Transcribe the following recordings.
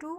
2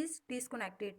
is disconnected۔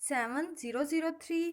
7003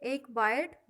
1 byte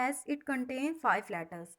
as it contain 5 letters۔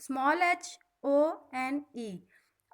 HONE۔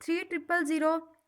3000،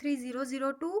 3002،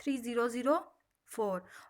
3004،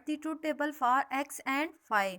the truth table for x and y.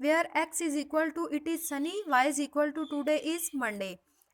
where x is equal to it is sunny, y is equal to today is Monday.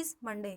is Monday.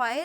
y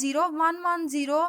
0110